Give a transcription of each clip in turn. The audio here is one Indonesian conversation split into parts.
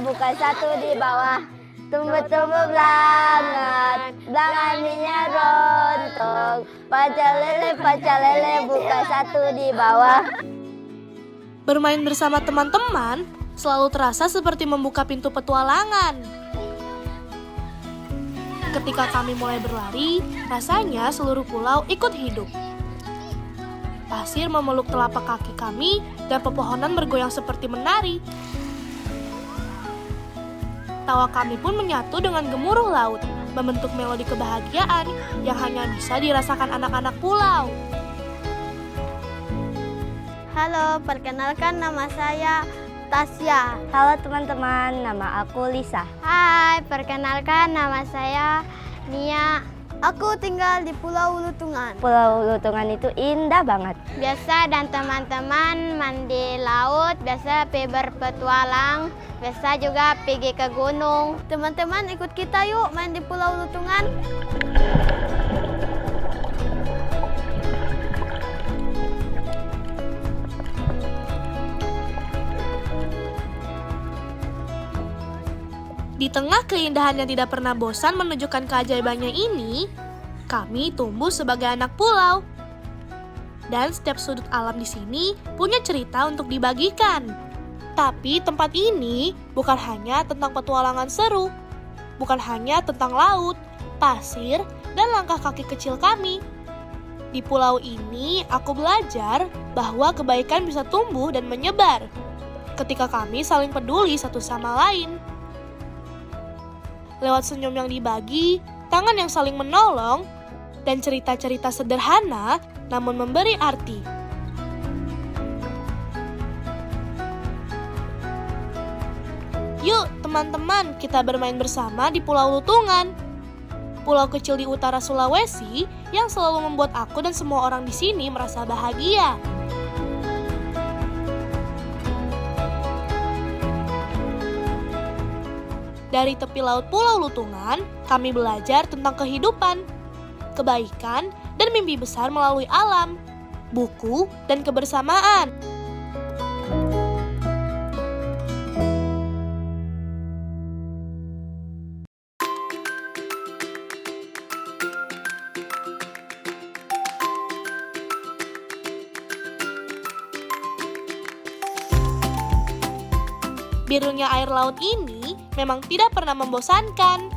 bukan satu di bawah. Tumbuh-tumbuh belangat, belangan minyak rontok. Pecel lele, bukan satu di bawah. Bermain bersama teman-teman selalu terasa seperti membuka pintu petualangan. Ketika kami mulai berlari, rasanya seluruh pulau ikut hidup. Pasir memeluk telapak kaki kami dan pepohonan bergoyang seperti menari. Tawa kami pun menyatu dengan gemuruh laut, membentuk melodi kebahagiaan yang hanya bisa dirasakan anak-anak pulau. Halo, perkenalkan nama saya Tasya. Halo teman-teman, nama aku Lisa. Hai, perkenalkan nama saya Nia. Aku tinggal di Pulau Lutungan. Pulau Lutungan itu indah banget. Biasa dan teman-teman mandi laut, biasa pergi berpetualang, biasa juga pergi ke gunung. Teman-teman ikut kita yuk main di Pulau Lutungan. Di tengah keindahan yang tidak pernah bosan menunjukkan keajaibannya ini, kami tumbuh sebagai anak pulau. Dan setiap sudut alam di sini punya cerita untuk dibagikan. Tapi tempat ini bukan hanya tentang petualangan seru, bukan hanya tentang laut, pasir, dan langkah kaki kecil kami. Di pulau ini aku belajar bahwa kebaikan bisa tumbuh dan menyebar ketika kami saling peduli satu sama lain. Lewat senyum yang dibagi, tangan yang saling menolong, dan cerita-cerita sederhana namun memberi arti. Yuk teman-teman, kita bermain bersama di Pulau Lutungan. Pulau kecil di utara Sulawesi yang selalu membuat aku dan semua orang di sini merasa bahagia. Dari tepi laut Pulau Lutungan, kami belajar tentang kehidupan, kebaikan, dan mimpi besar melalui alam, buku, dan kebersamaan. Birunya air laut ini memang tidak pernah membosankan.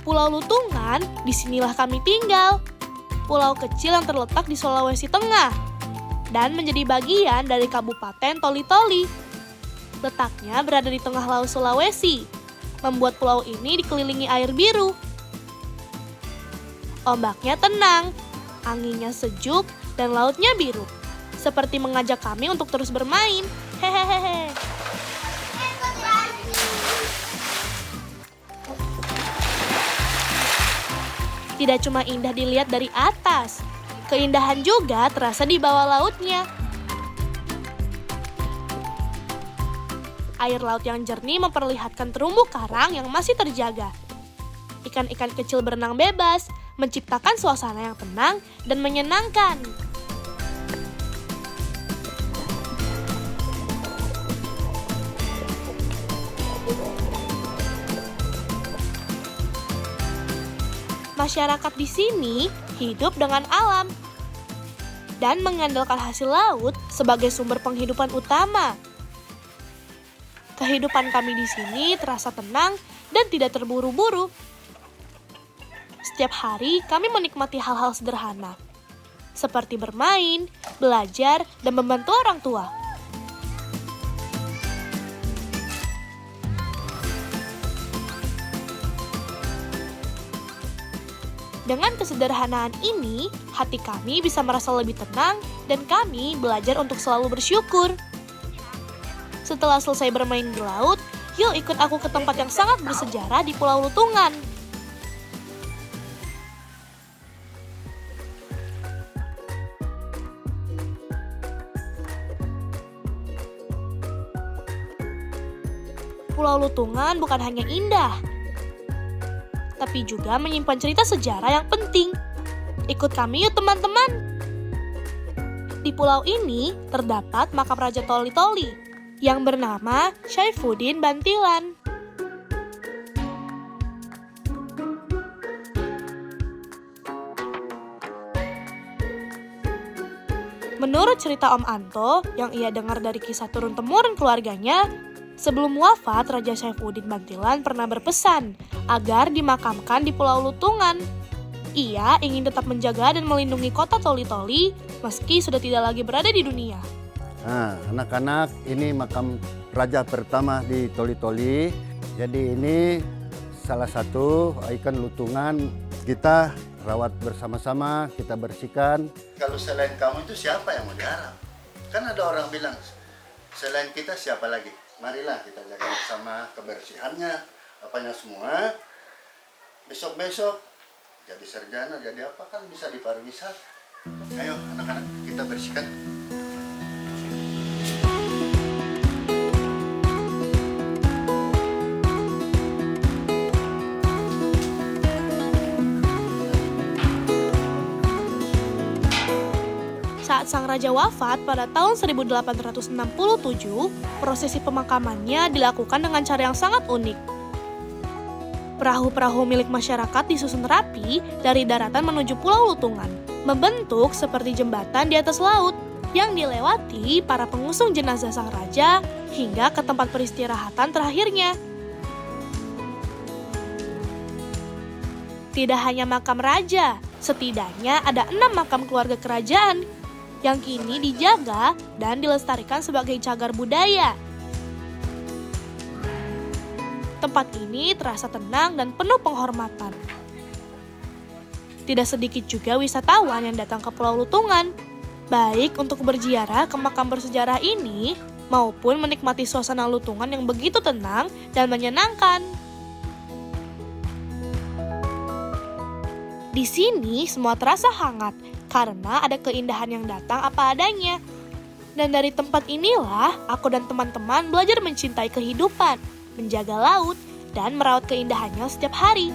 Pulau Lutungan, disinilah kami tinggal. Pulau kecil yang terletak di Sulawesi Tengah dan menjadi bagian dari Kabupaten Toli-Toli. Letaknya berada di tengah Laut Sulawesi, membuat pulau ini dikelilingi air biru. Ombaknya tenang, anginnya sejuk, dan lautnya biru. Seperti mengajak kami untuk terus bermain. Hehehe. Tidak cuma indah dilihat dari atas, keindahan juga terasa di bawah lautnya. Air laut yang jernih memperlihatkan terumbu karang yang masih terjaga. Ikan-ikan kecil berenang bebas, menciptakan suasana yang tenang dan menyenangkan. Masyarakat di sini hidup dengan alam dan mengandalkan hasil laut sebagai sumber penghidupan utama. Kehidupan kami di sini terasa tenang dan tidak terburu-buru. Setiap hari kami menikmati hal-hal sederhana, seperti bermain, belajar, dan membantu orang tua. Dengan kesederhanaan ini, hati kami bisa merasa lebih tenang dan kami belajar untuk selalu bersyukur. Setelah selesai bermain di laut, yuk ikut aku ke tempat yang sangat bersejarah di Pulau Lutungan. Pulau Lutungan bukan hanya indah, tapi juga menyimpan cerita sejarah yang penting. Ikut kami yuk teman-teman. Di pulau ini terdapat makam Raja Toli-Toli, yang bernama Syaifuddin Bantilan. Menurut cerita Om Anto yang ia dengar dari kisah turun-temurun keluarganya, sebelum wafat Raja Syaifuddin Bantilan pernah berpesan agar dimakamkan di Pulau Lutungan. Ia ingin tetap menjaga dan melindungi kota Toli-Toli meski sudah tidak lagi berada di dunia. Nah, anak-anak, ini makam raja pertama di Toli-Toli. Jadi ini salah satu ikon Lutungan. Kita rawat bersama-sama, kita bersihkan. Kalau selain kamu itu siapa yang mau diharap? Kan ada orang bilang, selain kita siapa lagi? Marilah kita jaga bersama kebersihannya, apanya semua. Besok-besok jadi sarjana, jadi apa kan bisa di pariwisata. Ayo anak-anak, kita bersihkan. Saat sang raja wafat pada tahun 1867, prosesi pemakamannya dilakukan dengan cara yang sangat unik. Perahu-perahu milik masyarakat disusun rapi dari daratan menuju Pulau Lutungan, membentuk seperti jembatan di atas laut yang dilewati para pengusung jenazah sang raja hingga ke tempat peristirahatan terakhirnya. Tidak hanya makam raja, setidaknya ada 6 makam keluarga kerajaan yang kini dijaga dan dilestarikan sebagai cagar budaya. Tempat ini terasa tenang dan penuh penghormatan. Tidak sedikit juga wisatawan yang datang ke Pulau Lutungan, baik untuk berziarah ke makam bersejarah ini maupun menikmati suasana Lutungan yang begitu tenang dan menyenangkan. Di sini semua terasa hangat karena ada keindahan yang datang apa adanya. Dan dari tempat inilah aku dan teman-teman belajar mencintai kehidupan, menjaga laut, dan merawat keindahannya setiap hari.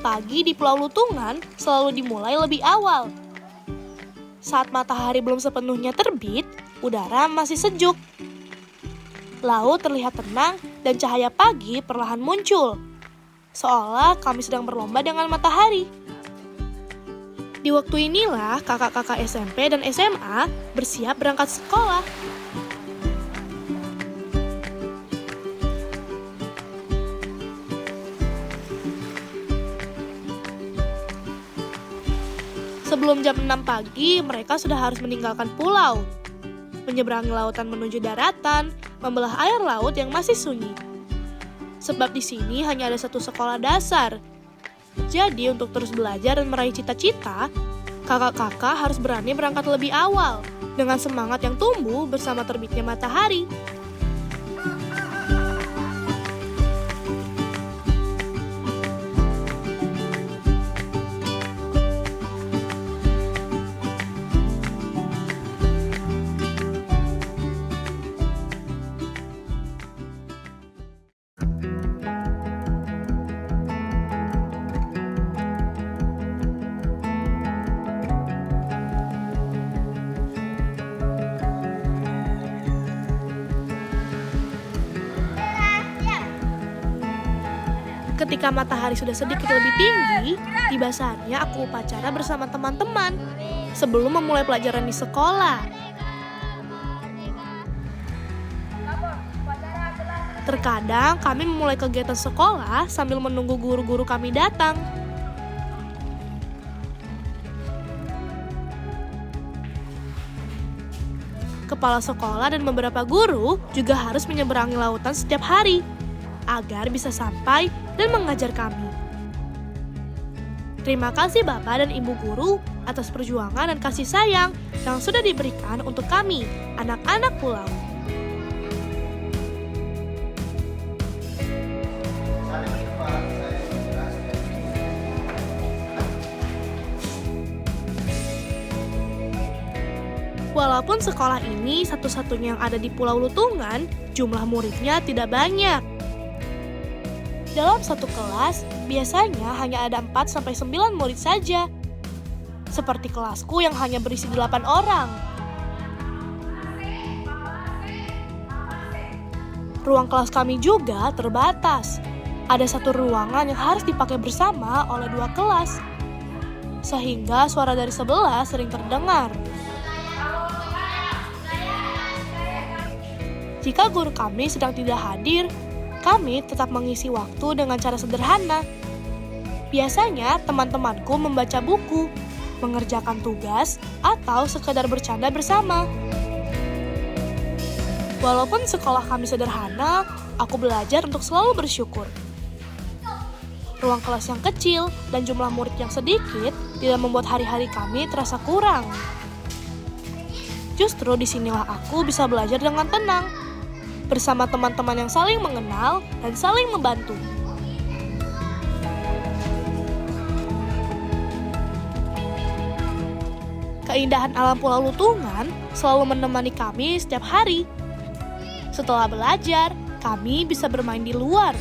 Pagi di Pulau Lutungan selalu dimulai lebih awal. Saat matahari belum sepenuhnya terbit, udara masih sejuk. Laut terlihat tenang dan cahaya pagi perlahan muncul, seolah kami sedang berlomba dengan matahari. Di waktu inilah kakak-kakak SMP dan SMA bersiap berangkat sekolah. Sebelum jam 6 pagi, mereka sudah harus meninggalkan pulau, menyeberangi lautan menuju daratan, membelah air laut yang masih sunyi. Sebab di sini hanya ada satu sekolah dasar. Jadi untuk terus belajar dan meraih cita-cita, kakak-kakak harus berani berangkat lebih awal, dengan semangat yang tumbuh bersama terbitnya matahari. Ketika matahari sudah sedikit lebih tinggi, tiba saatnya aku upacara bersama teman-teman sebelum memulai pelajaran di sekolah. Terkadang kami memulai kegiatan sekolah sambil menunggu guru-guru kami datang. kepala sekolah dan beberapa guru juga harus menyeberangi lautan setiap hari agar bisa sampai dan mengajar kami. Terima kasih Bapak dan Ibu Guru atas perjuangan dan kasih sayang yang sudah diberikan untuk kami, anak-anak pulau. Walaupun sekolah ini satu-satunya yang ada di Pulau Lutungan, jumlah muridnya tidak banyak. Dalam satu kelas, biasanya hanya ada 4-9 murid saja. Seperti kelasku yang hanya berisi 8 orang. Ruang kelas kami juga terbatas. Ada satu ruangan yang harus dipakai bersama oleh 2 kelas. Sehingga suara dari sebelah sering terdengar. Jika guru kami sedang tidak hadir, kami tetap mengisi waktu dengan cara sederhana. Biasanya teman-temanku membaca buku, mengerjakan tugas, atau sekedar bercanda bersama. Walaupun sekolah kami sederhana, aku belajar untuk selalu bersyukur. Ruang kelas yang kecil dan jumlah murid yang sedikit tidak membuat hari-hari kami terasa kurang. Justru disinilah aku bisa belajar dengan tenang, bersama teman-teman yang saling mengenal dan saling membantu. Keindahan alam Pulau Lutungan selalu menemani kami setiap hari. Setelah belajar, kami bisa bermain di luar,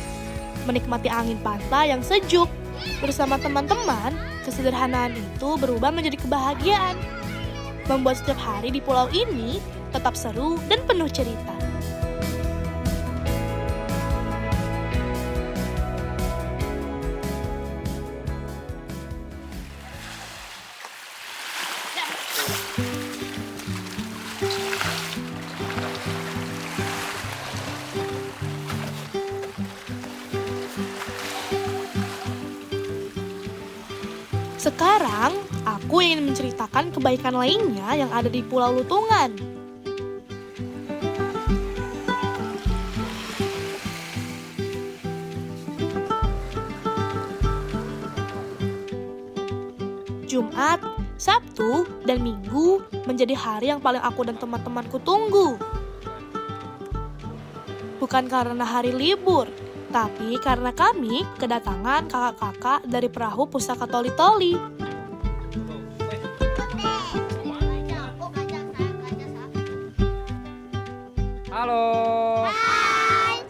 menikmati angin pantai yang sejuk. Bersama teman-teman, kesederhanaan itu berubah menjadi kebahagiaan, membuat setiap hari di pulau ini tetap seru dan penuh cerita. Sekarang, aku ingin menceritakan kebaikan lainnya yang ada di Pulau Lutungan. Jumat, Sabtu, dan Minggu menjadi hari yang paling aku dan teman-temanku tunggu. Bukan karena hari libur, tapi karena kami kedatangan kakak-kakak dari perahu Pustaka Toli-Toli. Halo.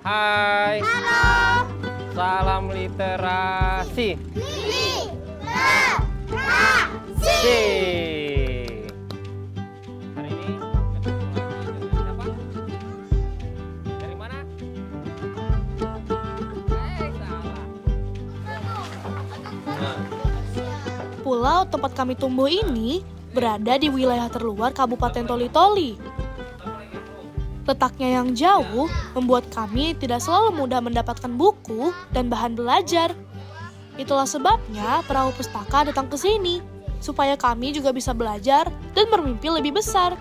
Hai. Halo. Salam literasi. Literasi. Hari ini siapa? Dari mana? Salah. Pulau tempat kami tumbuh ini berada di wilayah terluar Kabupaten Toli-Toli. Letaknya yang jauh membuat kami tidak selalu mudah mendapatkan buku dan bahan belajar. Itulah sebabnya perahu pustaka datang ke sini, supaya kami juga bisa belajar dan bermimpi lebih besar.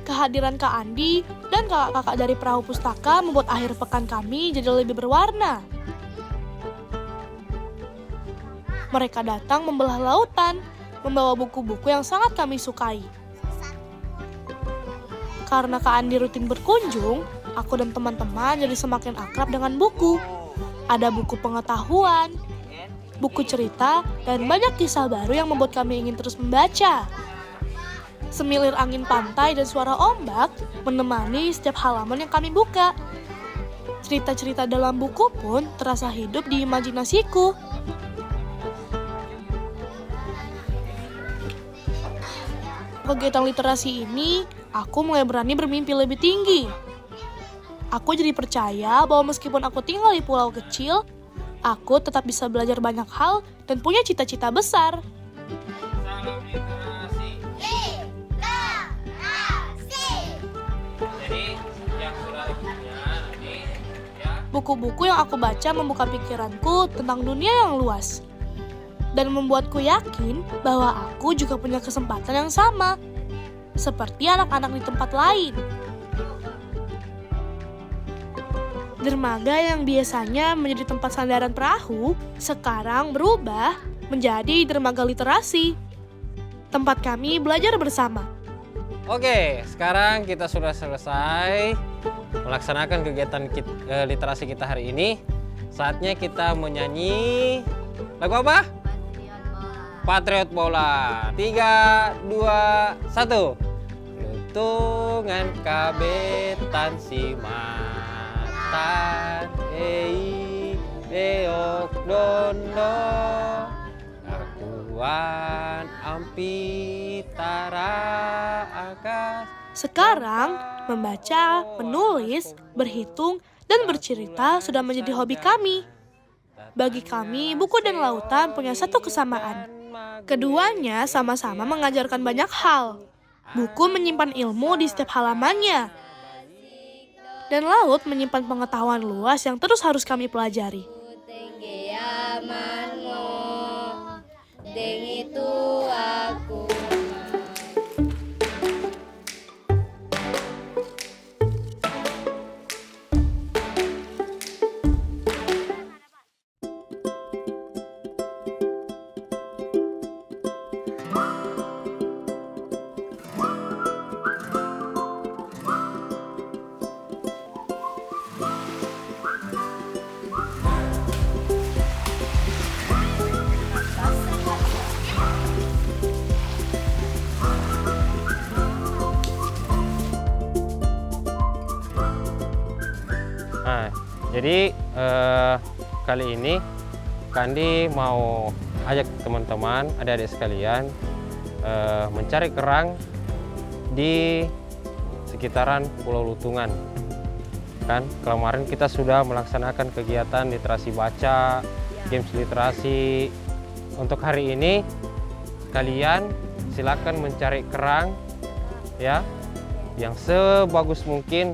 Kehadiran Kak Andi dan kakak-kakak dari perahu pustaka membuat akhir pekan kami jadi lebih berwarna. Mereka datang membelah lautan, membawa buku-buku yang sangat kami sukai. Karena Kak Andi rutin berkunjung, aku dan teman-teman jadi semakin akrab dengan buku. Ada buku pengetahuan, buku cerita, dan banyak kisah baru yang membuat kami ingin terus membaca. Semilir angin pantai dan suara ombak menemani setiap halaman yang kami buka. Cerita-cerita dalam buku pun terasa hidup di imajinasiku. Kegiatan literasi ini, aku mulai berani bermimpi lebih tinggi. Aku jadi percaya bahwa meskipun aku tinggal di pulau kecil, aku tetap bisa belajar banyak hal dan punya cita-cita besar. Salam literasi. Jadi yang sudah punya ini ya. Buku-buku yang aku baca membuka pikiranku tentang dunia yang luas. Dan membuatku yakin bahwa aku juga punya kesempatan yang sama. seperti anak-anak di tempat lain. Dermaga yang biasanya menjadi tempat sandaran perahu, sekarang berubah menjadi dermaga literasi. Tempat kami belajar bersama. Oke, sekarang kita sudah selesai melaksanakan kegiatan literasi kita hari ini. Saatnya kita menyanyi lagu apa? Patriot Bola. 3, 2, 1. Lutungan kabetan simatan deok dondo akuan ampitara akas. Sekarang, membaca, menulis, berhitung, dan bercerita sudah menjadi hobi kami. Bagi kami, buku dan lautan punya satu kesamaan. Keduanya sama-sama mengajarkan banyak hal. Buku menyimpan ilmu di setiap halamannya. Dan laut menyimpan pengetahuan luas yang terus harus kami pelajari. Nah, jadi kali ini Kandi mau ajak teman-teman, adik-adik sekalian mencari kerang di sekitaran Pulau Lutungan. Kan kemarin kita sudah melaksanakan kegiatan literasi baca, games literasi. Untuk hari ini kalian silakan mencari kerang ya yang sebagus mungkin.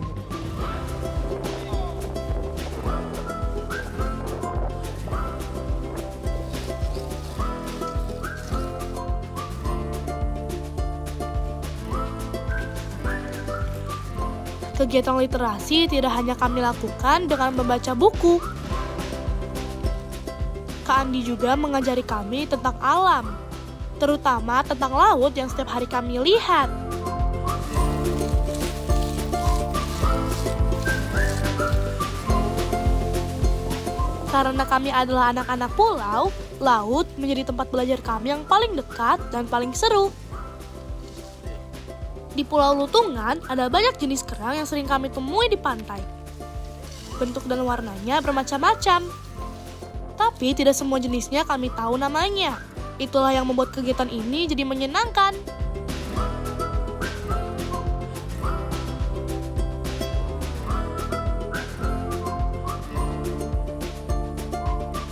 Kegiatan literasi tidak hanya kami lakukan dengan membaca buku. Kak Andi juga mengajari kami tentang alam, terutama tentang laut yang setiap hari kami lihat. Karena kami adalah anak-anak pulau, laut menjadi tempat belajar kami yang paling dekat dan paling seru. Di Pulau Lutungan ada banyak jenis kerang yang sering kami temui di pantai. Bentuk dan warnanya bermacam-macam. Tapi tidak semua jenisnya kami tahu namanya. Itulah yang membuat kegiatan ini jadi menyenangkan.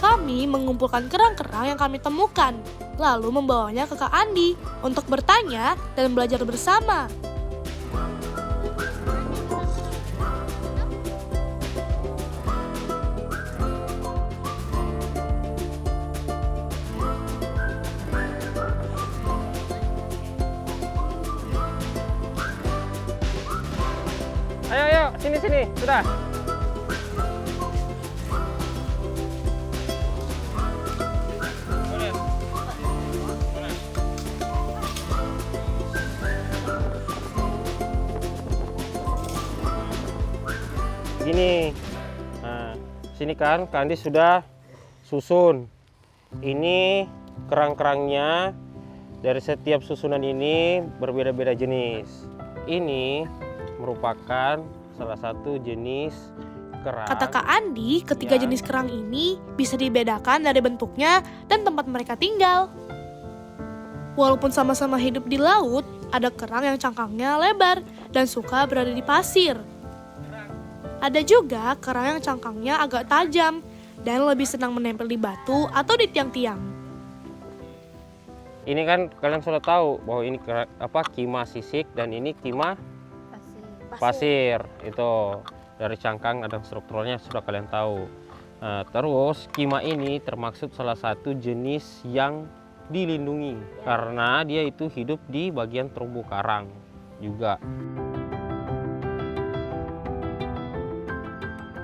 Kami mengumpulkan kerang-kerang yang kami temukan, lalu membawanya ke Kak Andi untuk bertanya dan belajar bersama. Ayo, sini, sudah. Gini, nah, sini kan Kandi sudah susun. Ini kerang-kerangnya dari setiap susunan ini berbeda-beda jenis. Ini merupakan salah satu jenis kerang. Kata Kak Andi, ketiga jenis kerang ini bisa dibedakan dari bentuknya dan tempat mereka tinggal. Walaupun sama-sama hidup di laut, ada kerang yang cangkangnya lebar dan suka berada di pasir. Ada juga kerang yang cangkangnya agak tajam dan lebih senang menempel di batu atau di tiang-tiang. Ini kan kalian sudah tahu bahwa ini kima sisik dan ini kima pasir. Itu dari cangkang ada strukturnya sudah kalian tahu. Nah, terus kima ini termaksud salah satu jenis yang dilindungi karena dia itu hidup di bagian terumbu karang. juga.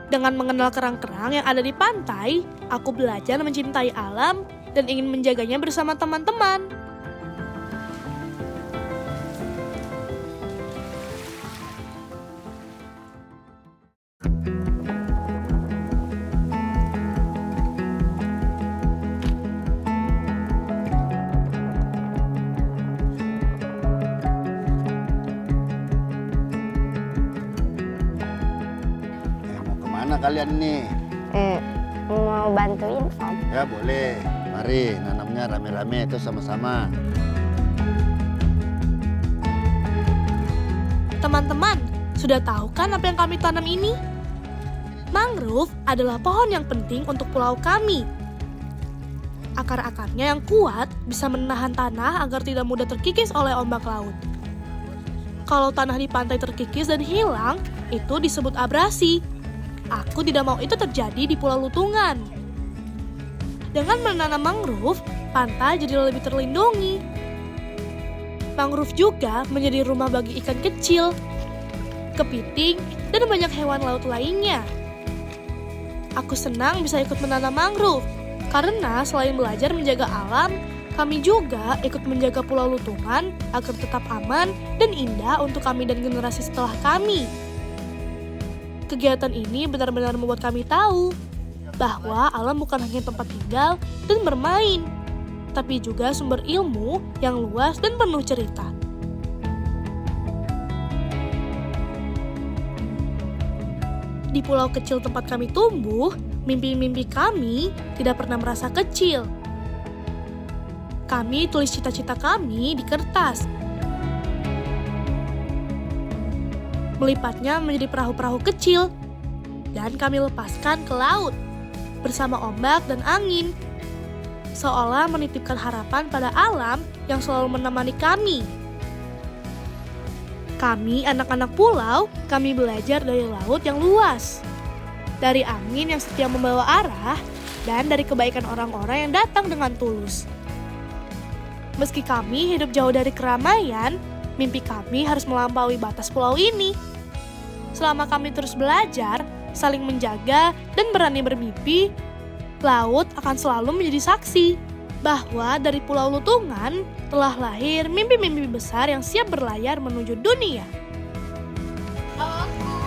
Dengan mengenal kerang-kerang yang ada di pantai, aku belajar mencintai alam dan ingin menjaganya bersama teman-teman. Mau kemana kalian nih? Mau bantuin Om. Ya boleh, mari nanamnya rame-rame itu sama-sama. Teman-teman, sudah tahu kan apa yang kami tanam ini? Mangrove adalah pohon yang penting untuk pulau kami. Akar-akarnya yang kuat bisa menahan tanah agar tidak mudah terkikis oleh ombak laut. Kalau tanah di pantai terkikis dan hilang, itu disebut abrasi. Aku tidak mau itu terjadi di Pulau Lutungan. Dengan menanam mangrove, pantai jadi lebih terlindungi. Mangrove juga menjadi rumah bagi ikan kecil, kepiting, dan banyak hewan laut lainnya. Aku senang bisa ikut menanam mangrove, karena selain belajar menjaga alam, kami juga ikut menjaga Pulau Lutungan agar tetap aman dan indah untuk kami dan generasi setelah kami. Kegiatan ini benar-benar membuat kami tahu bahwa alam bukan hanya tempat tinggal dan bermain, tapi juga sumber ilmu yang luas dan penuh cerita. Di pulau kecil tempat kami tumbuh, mimpi-mimpi kami tidak pernah merasa kecil. Kami tulis cita-cita kami di kertas, melipatnya menjadi perahu-perahu kecil, dan kami lepaskan ke laut bersama ombak dan angin, seolah menitipkan harapan pada alam yang selalu menemani kami. Kami, anak-anak pulau, kami belajar dari laut yang luas, dari angin yang setia membawa arah, dan dari kebaikan orang-orang yang datang dengan tulus. Meski kami hidup jauh dari keramaian, mimpi kami harus melampaui batas pulau ini. Selama kami terus belajar, saling menjaga, dan berani bermimpi, laut akan selalu menjadi saksi bahwa dari Pulau Lutungan telah lahir mimpi-mimpi besar yang siap berlayar menuju dunia. Aku